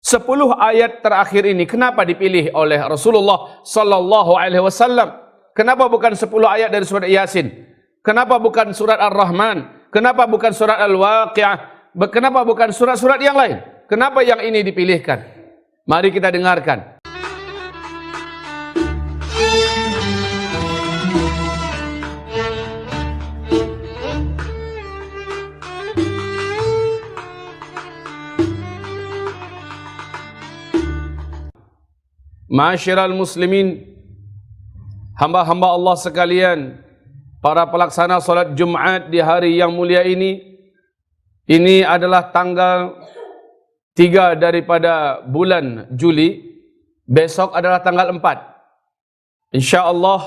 10 ayat terakhir ini kenapa dipilih oleh Rasulullah sallallahu alaihi wasallam? Kenapa bukan 10 ayat dari surat Yasin? Kenapa bukan surat Ar-Rahman? Kenapa bukan surat Al-Waqi'ah? Kenapa bukan surat-surat yang lain? Kenapa yang ini dipilihkan? Mari kita dengarkan. Ma'asyiral muslimin, hamba-hamba Allah sekalian, para pelaksana salat Jumat di hari yang mulia ini adalah tanggal 3 daripada bulan Juli. Besok adalah tanggal 4. InsyaAllah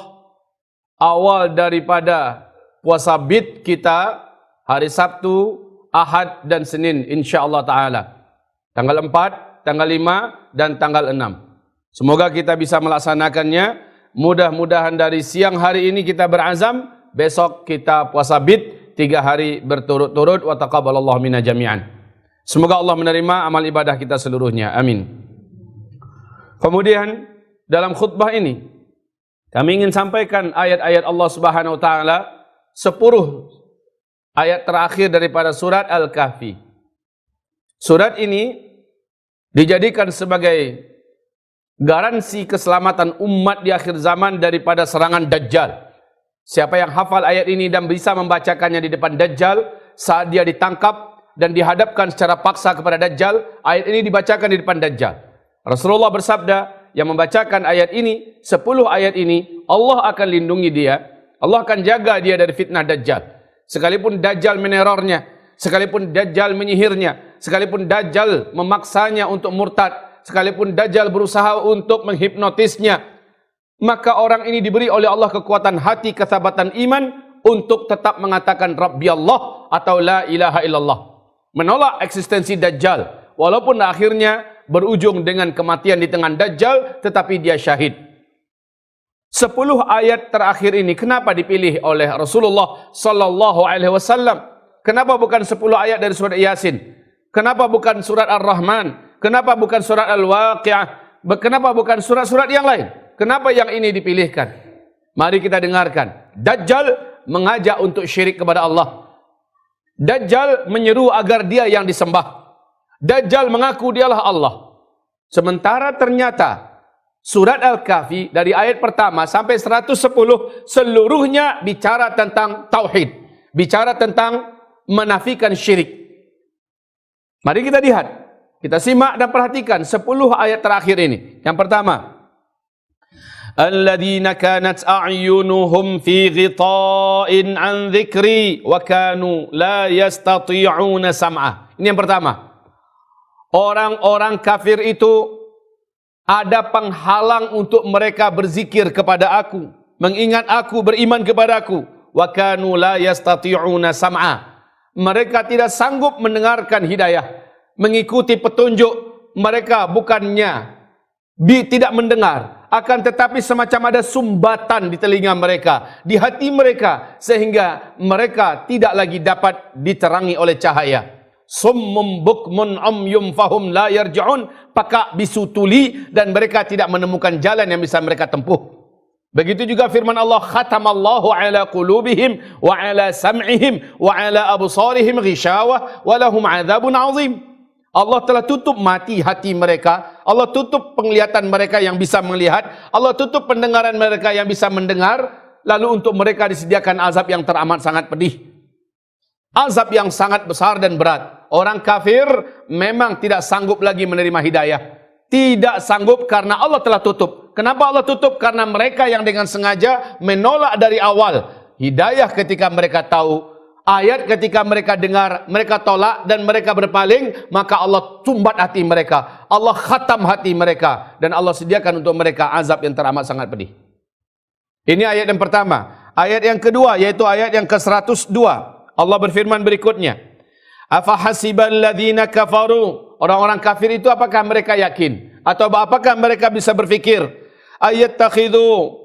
awal daripada puasa bid kita hari Sabtu, Ahad dan Senin insyaAllah ta'ala. Tanggal 4, tanggal 5 dan tanggal 6. Semoga kita bisa melaksanakannya. Mudah-mudahan dari siang hari ini kita berazam, besok kita puasa bid 3 hari berturut-turut. Wa taqabbalallahu minna jami'an. Semoga Allah menerima amal ibadah kita seluruhnya. Amin. Kemudian dalam khutbah ini kami ingin sampaikan ayat-ayat Allah Subhanahu wa taala, 10 ayat terakhir daripada surat Al-Kahfi. Surat ini dijadikan sebagai garansi keselamatan umat di akhir zaman daripada serangan Dajjal. Siapa yang hafal ayat ini dan bisa membacakannya di depan Dajjal saat dia ditangkap dan dihadapkan secara paksa kepada Dajjal, ayat ini dibacakan di depan Dajjal. Rasulullah bersabda, yang membacakan ayat ini, 10 ayat ini, Allah akan lindungi dia, Allah akan jaga dia dari fitnah Dajjal. Sekalipun Dajjal menerornya, sekalipun Dajjal menyihirnya, sekalipun Dajjal memaksanya untuk murtad, sekalipun Dajjal berusaha untuk menghipnotisnya, maka orang ini diberi oleh Allah kekuatan hati, kesabatan iman untuk tetap mengatakan Rabbi Allah atau La ilaha illallah. Menolak eksistensi Dajjal, walaupun akhirnya berujung dengan kematian di tengah Dajjal, tetapi dia syahid. 10 ayat terakhir ini kenapa dipilih oleh Rasulullah sallallahu alaihi wasallam? Kenapa bukan 10 ayat dari surat Yasin? Kenapa bukan surat Ar-Rahman? Kenapa bukan surat Al-Waqi'ah? Kenapa bukan surat-surat yang lain? Kenapa yang ini dipilihkan? Mari kita dengarkan. Dajjal mengajak untuk syirik kepada Allah. Dajjal menyeru agar dia yang disembah. Dajjal mengaku dialah Allah. Sementara ternyata surat Al-Kahfi dari ayat pertama sampai 110 seluruhnya bicara tentang tauhid, bicara tentang menafikan syirik. Mari kita lihat, kita simak dan perhatikan 10 ayat terakhir ini. Yang pertama, alladzina kanat a'yunuhum fi ghita'in an dzikri wa kanu la yastati'una sam'ah. Ini yang pertama. Orang-orang kafir itu ada penghalang untuk mereka berzikir kepada aku, mengingat aku, beriman kepada aku. Wa kanu la yastati'una sam'a. Mereka tidak sanggup mendengarkan hidayah, mengikuti petunjuk. Mereka bukannya tidak mendengar, akan tetapi semacam ada sumbatan di telinga mereka, di hati mereka, sehingga mereka tidak lagi dapat diterangi oleh cahaya. Summum bukmun umyum fahum la yarji'un, pakak bisu tuli, dan mereka tidak menemukan jalan yang bisa mereka tempuh. Begitu juga firman Allah, khatamallahu ala qulubihim wa ala sam'ihim wa ala absarihim ghishawah wa lahum adzabun azim. Allah telah tutup mati hati mereka, Allah tutup penglihatan mereka yang bisa melihat, Allah tutup pendengaran mereka yang bisa mendengar, lalu untuk mereka disediakan azab yang teramat sangat pedih. Azab yang sangat besar dan berat. Orang kafir memang tidak sanggup lagi menerima hidayah. Tidak sanggup karena Allah telah tutup. Kenapa Allah tutup? Karena mereka yang dengan sengaja menolak dari awal hidayah ketika mereka tahu, ayat ketika mereka dengar, mereka tolak dan mereka berpaling, maka Allah sumbat hati mereka, Allah khatam hati mereka, dan Allah sediakan untuk mereka azab yang teramat sangat pedih. Ini ayat yang pertama. Ayat yang kedua yaitu ayat yang ke-102. Allah berfirman berikutnya, afahasibal ladzina kafaru, orang-orang kafir itu apakah mereka yakin atau apakah mereka bisa berfikir, ayattakhidhu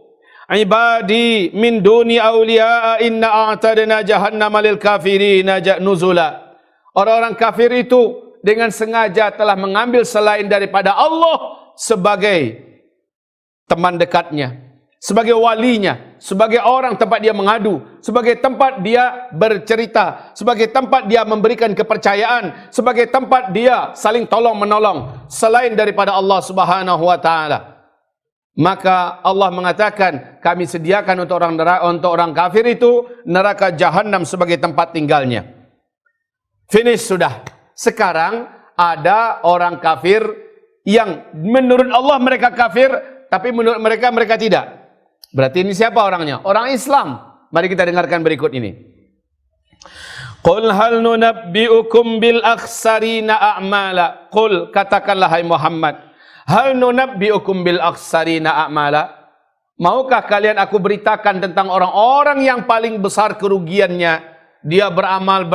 ibadi min duni awliya inna a'tadna jahannama lil kafirina nuzula. Orang-orang kafir itu dengan sengaja telah mengambil selain daripada Allah sebagai teman dekatnya, sebagai walinya, sebagai orang tempat dia mengadu, sebagai tempat dia bercerita, sebagai tempat dia memberikan kepercayaan, sebagai tempat dia saling tolong menolong selain daripada Allah Subhanahu wa taala. Maka Allah mengatakan, kami sediakan untuk orang kafir itu neraka jahanam sebagai tempat tinggalnya. Finish sudah. Sekarang ada orang kafir yang menurut Allah mereka kafir, tapi menurut mereka, mereka tidak. Berarti ini siapa orangnya? Orang Islam. Mari kita dengarkan berikut ini. Qul hal nunabbi'ukum bil akhsarina a'mala. Qul, katakanlah hai Muhammad, hal nunabbi'ukum bil akhsarina a'mala. Maukah kalian aku beritakan tentang orang-orang yang paling besar kerugiannya? Dia beramal.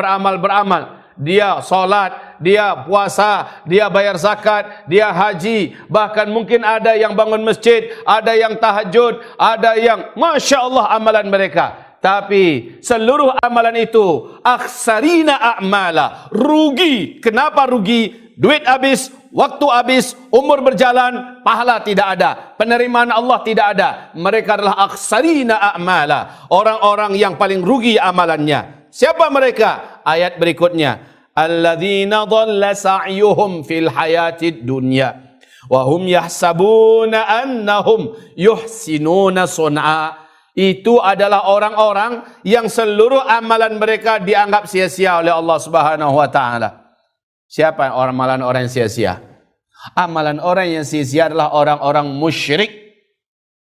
Dia solat, dia puasa, dia bayar zakat, dia haji. Bahkan mungkin ada yang bangun masjid, ada yang tahajud, ada yang Masya Allah amalan mereka. Tapi seluruh amalan itu akhsarina a'mala, rugi. Kenapa rugi? Duit habis, waktu habis, umur berjalan, pahala tidak ada, penerimaan Allah tidak ada. Mereka adalah akhsarina a'mala, orang-orang yang paling rugi amalannya. Siapa mereka? Ayat berikutnya, alladzina dhalla sa'yuhum fil hayatid dunya wa hum yahsabuna annahum yuhsinuna sun'a. Itu adalah orang-orang yang seluruh amalan mereka dianggap sia-sia oleh Allah Subhanahu wa taala. Siapa amalan orang yang sia-sia? Amalan orang yang sia-sia adalah orang-orang musyrik.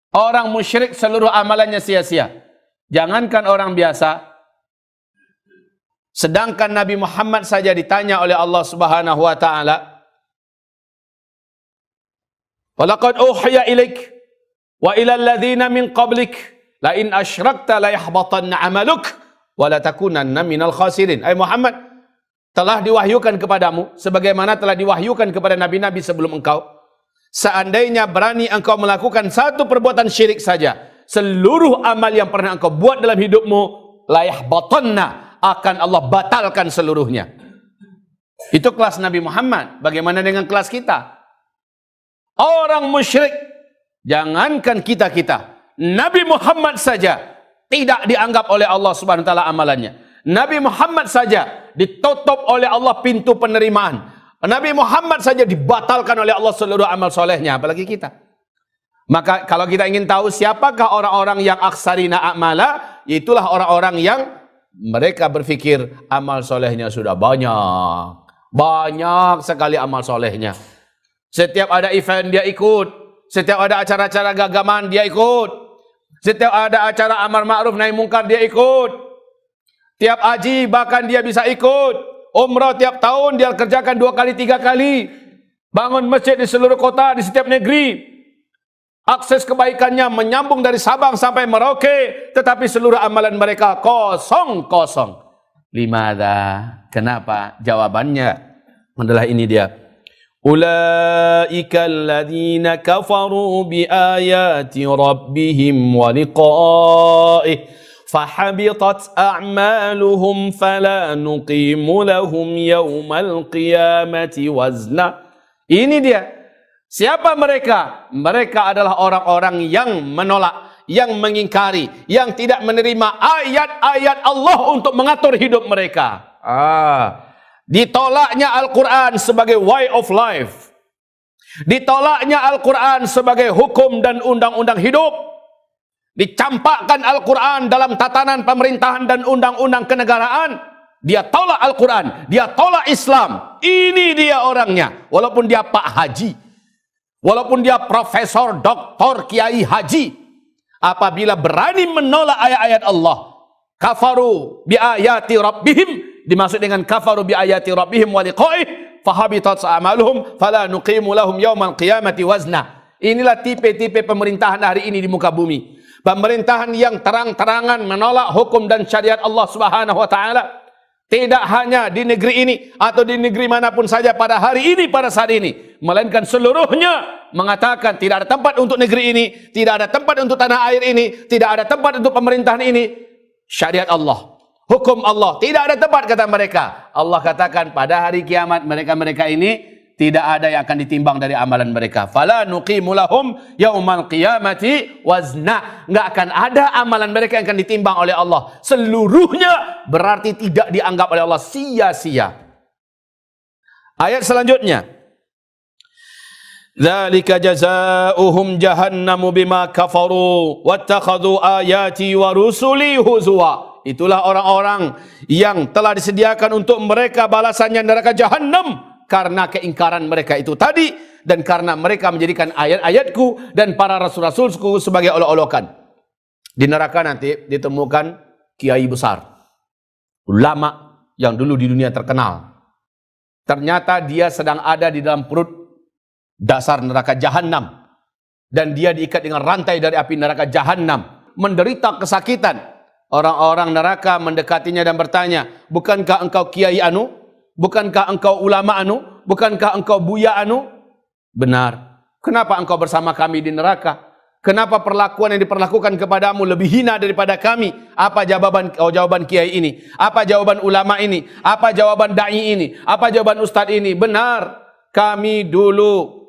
Orang musyrik seluruh amalannya sia-sia. Jangankan orang biasa, sedangkan Nabi Muhammad saja ditanya oleh Allah Subhanahu wa taala, "Walaqad uhiya ilaik wa ila alladhina min qablik la in asyrakta la yahbatanna 'amaluk wa la takunanna minal khasirin." Hai Muhammad, telah diwahyukan kepadamu sebagaimana telah diwahyukan kepada nabi-nabi sebelum engkau. Seandainya berani engkau melakukan satu perbuatan syirik saja, seluruh amal yang pernah engkau buat dalam hidupmu la yahbatanna, akan Allah batalkan seluruhnya. Itu kelas Nabi Muhammad. Bagaimana dengan kelas kita? Orang musyrik, jangankan kita-kita, Nabi Muhammad saja tidak dianggap oleh Allah Subhanahu wa taala amalannya. Nabi Muhammad saja ditutup oleh Allah pintu penerimaan. Nabi Muhammad saja dibatalkan oleh Allah seluruh amal solehnya, apalagi kita. Maka kalau kita ingin tahu siapakah orang-orang yang aksarina a'mala, itulah orang-orang yang mereka berfikir amal solehnya sudah banyak. Banyak sekali amal solehnya. Setiap ada event dia ikut. Setiap ada acara-acara keagamaan dia ikut. Setiap ada acara amar ma'ruf nahi mungkar dia ikut. Tiap haji bahkan dia bisa ikut. Umrah tiap tahun dia kerjakan 2 kali 3 kali. Bangun masjid di seluruh kota, di setiap negeri. Akses kebaikannya menyambung dari Sabang sampai Merauke, tetapi seluruh amalan mereka kosong. Limada? Kenapa? Jawabannya adalah ini dia. Ulaika alladzina kafaru bi ayati rabbihim wa liqa'ih fahabitat a'maluhum fala nuqimu lahum yawmal qiyamati wazna. Ini dia. Siapa mereka? Mereka adalah orang-orang yang menolak, yang mengingkari, yang tidak menerima ayat-ayat Allah untuk mengatur hidup mereka. Ditolaknya Al-Quran sebagai way of life. Ditolaknya Al-Quran sebagai hukum dan undang-undang hidup. Dicampakkan Al-Quran dalam tatanan pemerintahan dan undang-undang kenegaraan. Dia tolak Al-Quran, dia tolak Islam. Ini dia orangnya. Walaupun dia Pak Haji, walaupun dia profesor, doktor, kiai, haji, apabila berani menolak ayat-ayat Allah, kafaru bi ayati rabbihim, dimaksud dengan kafaru bi ayati rabbihim wa liqa'ih, fahabitat a'maluhum fala nuqimu lahum yaumal qiyamati wazna. Inilah tipe-tipe pemerintahan hari ini di muka bumi. Pemerintahan yang terang-terangan menolak hukum dan syariat Allah Subhanahu wa taala. Tidak hanya di negeri ini atau di negeri manapun saja pada hari ini, pada saat ini, melainkan seluruhnya mengatakan tidak ada tempat untuk negeri ini, tidak ada tempat untuk tanah air ini, tidak ada tempat untuk pemerintahan ini. Syariat Allah, hukum Allah. Tidak ada tempat, kata mereka. Allah katakan pada hari kiamat mereka-mereka ini tidak ada yang akan ditimbang dari amalan mereka. Fala nuqimu lahum yaumal qiyamati wazna. Enggak akan ada amalan mereka yang akan ditimbang oleh Allah. Seluruhnya berarti tidak dianggap oleh Allah, sia-sia. Ayat selanjutnya. Dzalika jazaohum jahannamu bima kafaru wattakhadhu ayati wa rusuli huzwa. Itulah orang-orang yang telah disediakan untuk mereka balasannya neraka Jahannam karena keingkaran mereka itu tadi dan karena mereka menjadikan ayat-ayatku dan para rasul-rasulku sebagai olok-olokan. Di neraka nanti ditemukan kiai besar, ulama yang dulu di dunia terkenal. Ternyata dia sedang ada di dalam perut dasar neraka Jahannam dan dia diikat dengan rantai dari api neraka Jahannam, menderita kesakitan. Orang-orang neraka mendekatinya dan bertanya, bukankah engkau kiai anu? Bukankah engkau ulama anu? Bukankah engkau buya anu? Benar. Kenapa engkau bersama kami di neraka? Kenapa perlakuan yang diperlakukan kepadamu lebih hina daripada kami? Apa jawaban kiai ini? Apa jawaban ulama ini? Apa jawaban dai ini? Apa jawaban ustaz ini? Benar. Kami dulu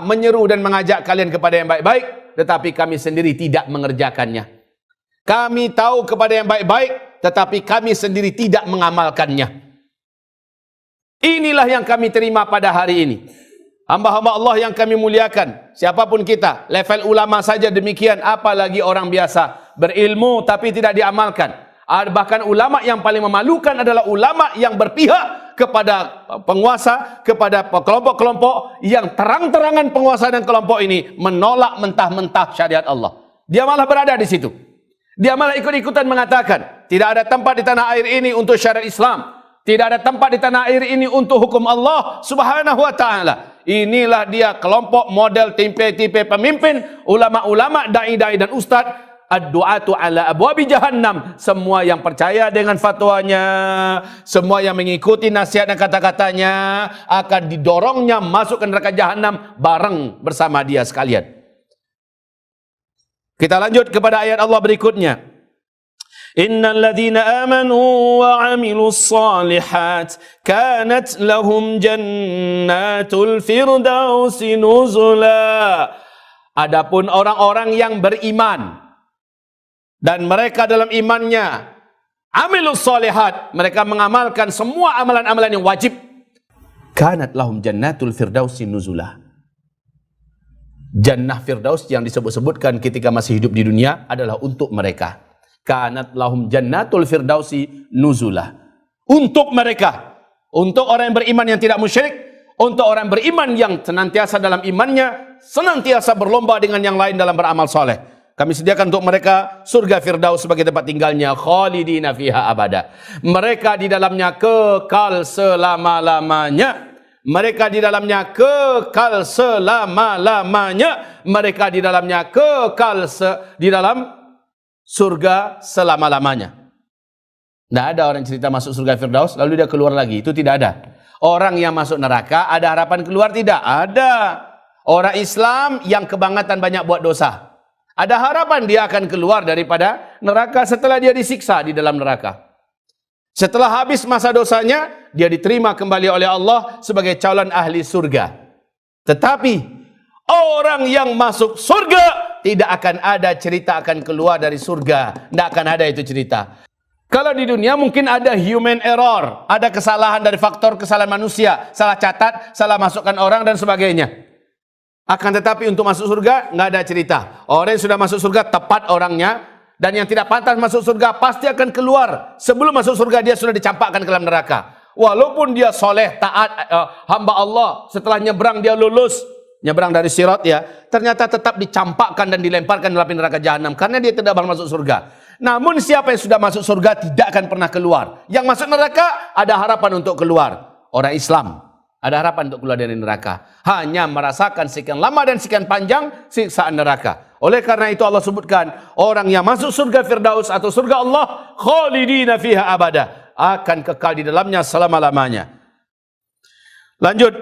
menyeru dan mengajak kalian kepada yang baik-baik, tetapi kami sendiri tidak mengerjakannya. Kami tahu kepada yang baik-baik, tetapi kami sendiri tidak mengamalkannya. Inilah yang kami terima pada hari ini. Hamba-hamba Allah yang kami muliakan, siapapun kita, level ulama saja demikian, apalagi orang biasa, berilmu tapi tidak diamalkan. Bahkan ulama yang paling memalukan adalah ulama yang berpihak kepada penguasa, kepada kelompok-kelompok yang terang-terangan penguasa dan kelompok ini menolak mentah-mentah syariat Allah. Dia malah berada di situ. Dia malah ikut-ikutan mengatakan, tidak ada tempat di tanah air ini untuk syariat Islam. Tidak ada tempat di tanah air ini untuk hukum Allah Subhanahu wa ta'ala. Inilah dia kelompok model tipe-tipe pemimpin, ulama-ulama, dai-dai dan ustaz. Ad-du'atu ala abwabi jahannam. Semua yang percaya dengan fatwanya, semua yang mengikuti nasihat dan kata-katanya akan didorongnya masuk ke neraka jahannam bareng bersama dia sekalian. Kita lanjut kepada ayat Allah berikutnya. Innal ladzina amanu wa 'amilus shalihat kanat lahum jannatul firdausi nuzula. Adapun orang-orang yang beriman dan mereka dalam imannya amilus shalihat, mereka mengamalkan semua amalan-amalan yang wajib, kanat lahum jannatul firdausi nuzula. Jannah Firdaus yang disebut-sebutkan ketika masih hidup di dunia adalah untuk mereka. Kanat lahum jannatul firdausi nuzulah. Untuk mereka, untuk orang yang beriman yang tidak musyrik, untuk orang beriman yang senantiasa dalam imannya, senantiasa berlomba dengan yang lain dalam beramal soleh. Kami sediakan untuk mereka surga Firdaus sebagai tempat tinggalnya, khalidina fiha abada. Mereka di dalamnya kekal selama-lamanya. Mereka di dalamnya kekal selama-lamanya. Mereka di dalamnya kekal di dalam surga selama-lamanya. Tidak ada orang cerita masuk surga Firdaus lalu dia keluar lagi. Itu tidak ada. Orang yang masuk neraka ada harapan keluar? Tidak ada. Orang Islam yang kebangetan banyak buat dosa, ada harapan dia akan keluar daripada neraka setelah dia disiksa di dalam neraka. Setelah habis masa dosanya, dia diterima kembali oleh Allah sebagai calon ahli surga. Tetapi orang yang masuk surga tidak akan ada cerita akan keluar dari surga. Tidak akan ada itu cerita. Kalau di dunia mungkin ada human error, ada kesalahan dari faktor kesalahan manusia, salah catat, salah masukkan orang dan sebagainya. Akan tetapi untuk masuk surga nggak ada cerita. Orang yang sudah masuk surga tepat orangnya. Dan yang tidak pantas masuk surga pasti akan keluar. Sebelum masuk surga dia sudah dicampakkan ke dalam neraka. Walaupun dia soleh, taat, hamba Allah, setelah nyebrang dia lulus, nyebrang dari sirat ya, ternyata tetap dicampakkan dan dilemparkan dalam neraka jahanam karena dia tidak bakal masuk surga. Namun siapa yang sudah masuk surga tidak akan pernah keluar. Yang masuk neraka ada harapan untuk keluar. Orang Islam ada harapan untuk keluar dari neraka. Hanya merasakan sekian lama dan sekian panjang siksaan neraka. Oleh karena itu Allah sebutkan orang yang masuk surga Firdaus atau surga Allah khalidina fiha abada, akan kekal di dalamnya selama-lamanya. Lanjut.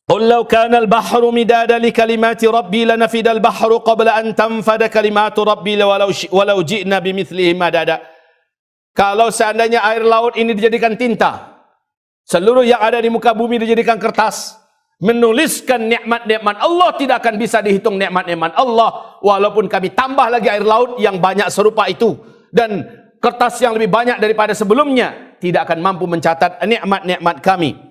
Qul law kana al-bahru midada li kalimati rabbi lanafida al-bahru qabla an tanfada kalimatu rabbi walau ji'na bimithlihi madada. Kalau seandainya air laut ini dijadikan tinta, seluruh yang ada di muka bumi dijadikan kertas, menuliskan nikmat-nikmat Allah, tidak akan bisa dihitung nikmat-nikmat Allah, walaupun kami tambah lagi air laut yang banyak serupa itu, dan kertas yang lebih banyak daripada sebelumnya, tidak akan mampu mencatat nikmat-nikmat kami.